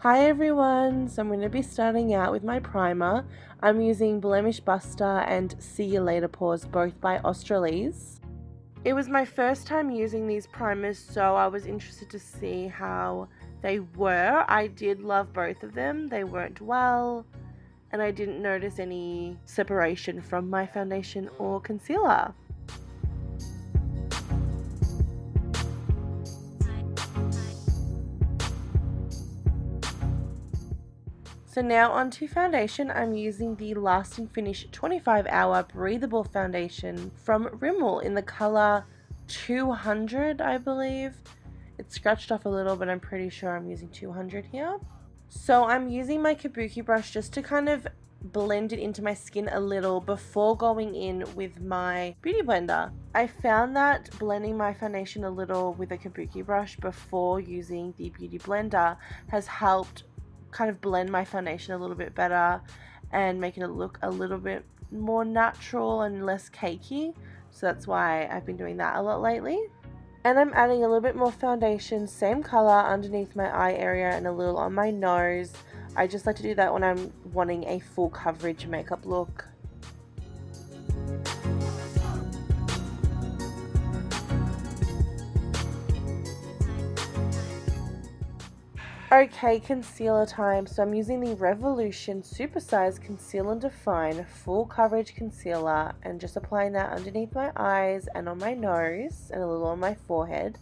Hi everyone, so I'm going to be starting out with my primer. I'm using Blemish Buster and See You Later Pores, both by Australies. It was my first time using these primers, so I was interested to see how they were. I did love both of them. They worked well, and I didn't notice any separation from my foundation or concealer. So now onto foundation. I'm using the Lasting Finish 25-hour breathable foundation from Rimmel in the color 200, I believe. It's scratched off a little, but I'm pretty sure I'm using 200 here. So I'm using my kabuki brush just to kind of blend it into my skin a little before going in with my beauty blender. I found that blending my foundation a little with a kabuki brush before using the beauty blender has helped kind of blend my foundation a little bit better and making it look a little bit more natural and less cakey. So that's why I've been doing that a lot lately. And I'm adding a little bit more foundation, same color, underneath my eye area and a little on my nose. I just like to do that when I'm wanting a full coverage makeup look. Okay, concealer time. So I'm using the Revolution Supersize Conceal and Define Full Coverage Concealer and just applying that underneath my eyes and on my nose and a little on my forehead.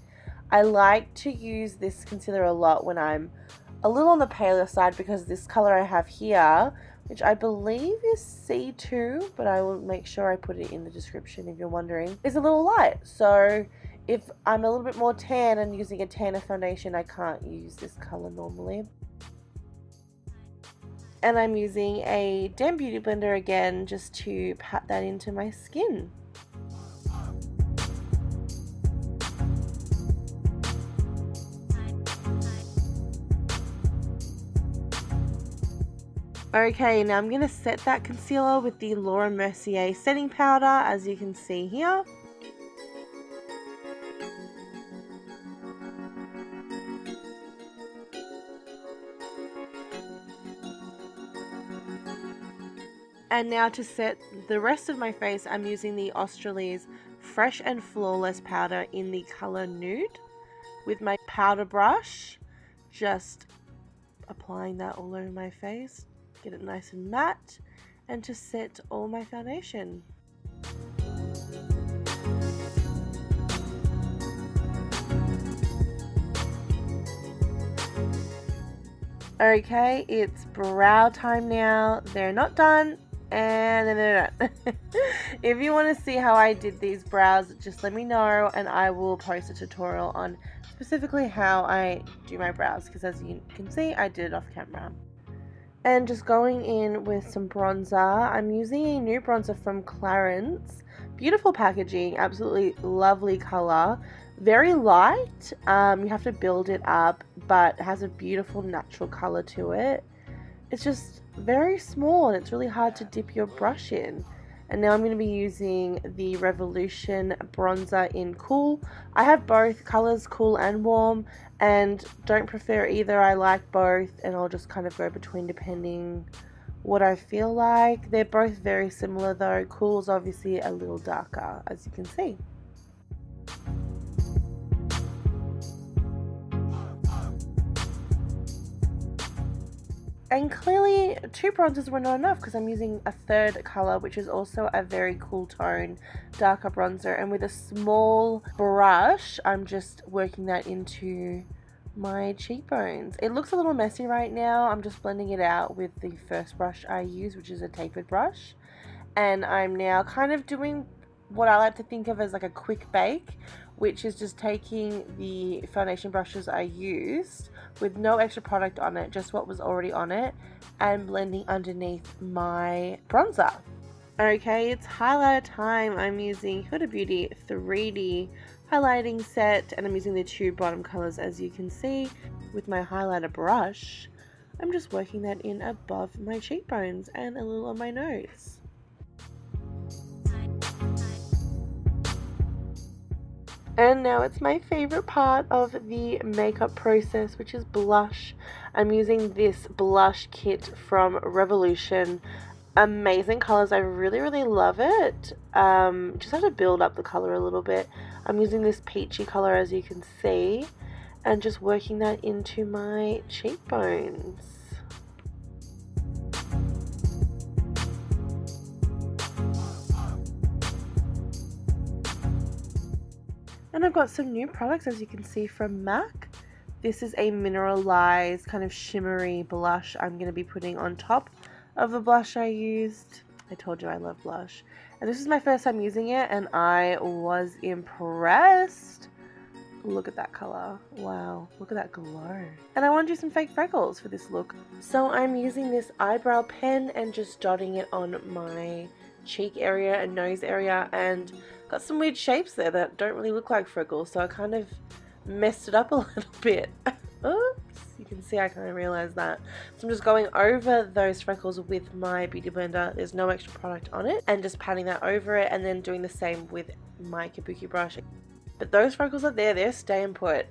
I like to use this concealer a lot when I'm a little on the paler side because this color I have here, which I believe is C2, but I will make sure I put it in the description if you're wondering, is a little light. So if I'm a little bit more tan and using a tanner foundation, I can't use this color normally. And I'm using a damp beauty blender again just to pat that into my skin. Okay, now I'm going to set that concealer with the Laura Mercier setting powder, as you can see here. And now to set the rest of my face, I'm using the Australies Fresh and Flawless powder in the color Nude with my powder brush, just applying that all over my face, get it nice and matte, and to set all my foundation. Okay, it's brow time now. They're not done, and then they're done. If you want to see how I did these brows, just let me know and I will post a tutorial on specifically how I do my brows, because as you can see, I did it off camera. And just going in with some bronzer. I'm using a new bronzer from Clarins. Beautiful packaging, absolutely lovely color. Very light, you have to build it up, but has a beautiful natural color to it. It's just very small and it's really hard to dip your brush in. And now I'm going to be using the Revolution bronzer in Cool. I have both colors, Cool and Warm, and don't prefer either. I like both, and I'll just kind of go between depending what I feel like. They're both very similar though. Cool is obviously a little darker, as you can see. And clearly 2 bronzers were not enough because I'm using a third color, which is also a very cool tone, darker bronzer. And with a small brush, I'm just working that into my cheekbones. It looks a little messy right now. I'm just blending it out with the first brush I use, which is a tapered brush. And I'm now kind of doing what I like to think of as like a quick bake, which is just taking the foundation brushes I used with no extra product on it, just what was already on it, and blending underneath my bronzer. Okay, it's highlighter time. I'm using Huda Beauty 3D highlighting set, and I'm using the 2 bottom colors, as you can see. With my highlighter brush, I'm just working that in above my cheekbones and a little on my nose. And now it's my favorite part of the makeup process, which is blush. I'm using this blush kit from Revolution. Amazing colors. I really love it. Just have to build up the color a little bit. I'm using this peachy color, as you can see, and just working that into my cheekbones. And I've got some new products, as you can see, from MAC. This is a mineralized kind of shimmery blush I'm going to be putting on top of the blush I used. I told you I love blush. And this is my first time using it, and I was impressed. Look at that color. Wow, look at that glow. And I want to do some fake freckles for this look. So I'm using this eyebrow pen and just dotting it on my cheek area and nose area, and got some weird shapes there that don't really look like freckles, so I kind of messed it up a little bit. Oops, you can see I kind of realized that. So I'm just going over those freckles with my beauty blender. There's no extra product on it, and just patting that over it, and then doing the same with my kabuki brush. But those freckles are there, they're staying put.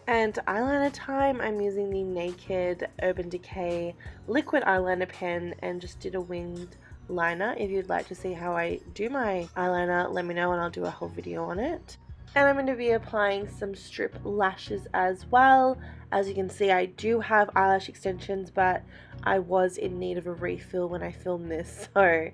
And eyeliner time, I'm using the Naked Urban Decay liquid eyeliner pen and just did a winged liner. If you'd like to see how I do my eyeliner, let me know and I'll do a whole video on it. And I'm going to be applying some strip lashes as well. As you can see, I do have eyelash extensions, but I was in need of a refill when I filmed this, so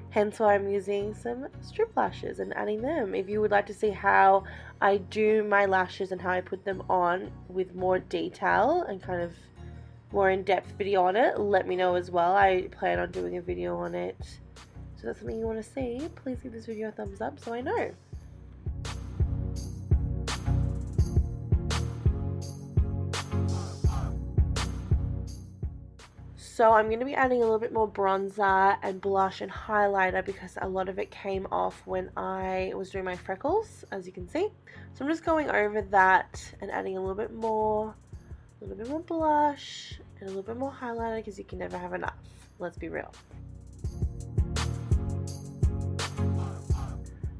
hence why I'm using some strip lashes and adding them. If you would like to see how I do my lashes and how I put them on with more detail and kind of more in-depth video on it, let me know as well. I plan on doing a video on it. So if that's something you want to see, please give this video a thumbs up so I know. So I'm going to be adding a little bit more bronzer and blush and highlighter because a lot of it came off when I was doing my freckles, as you can see. So I'm just going over that and adding a little bit more blush and a little bit more highlighter because you can never have enough. Let's be real.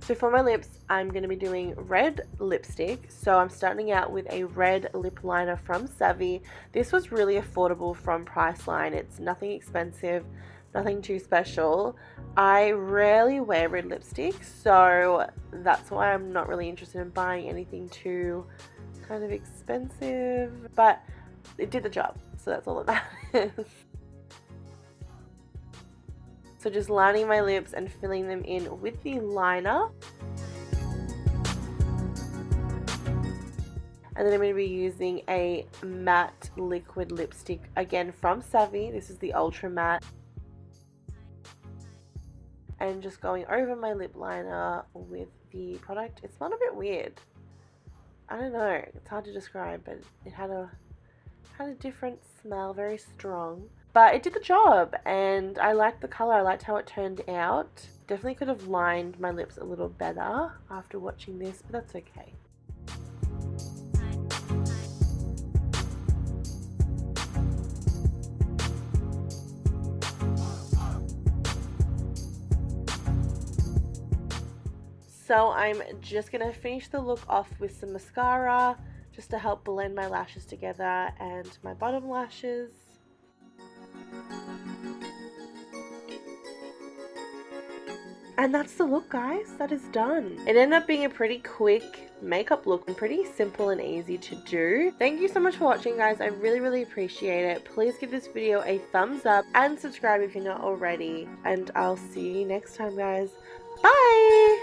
So for my lips, I'm going to be doing red lipstick. So I'm starting out with a red lip liner from Savvy. This was really affordable from Priceline. It's nothing expensive, nothing too special. I rarely wear red lipstick, so that's why I'm not really interested in buying anything too kind of expensive. But it did the job, so that's all that matters. So just lining my lips and filling them in with the liner. And then I'm going to be using a matte liquid lipstick, again from Savvy. This is the Ultra Matte. And just going over my lip liner with the product. It smelled a bit weird. I don't know, it's hard to describe, but it had a different smell, very strong. But it did the job, and I liked the color. I liked how it turned out. Definitely could have lined my lips a little better after watching this, but that's okay. So I'm just going to finish the look off with some mascara, just to help blend my lashes together and my bottom lashes. And that's the look, guys. That is done. It ended up being a pretty quick makeup look and pretty simple and easy to do. Thank you so much for watching, guys. I really appreciate it. Please give this video a thumbs up and subscribe if you're not already. And I'll see you next time, guys. Bye!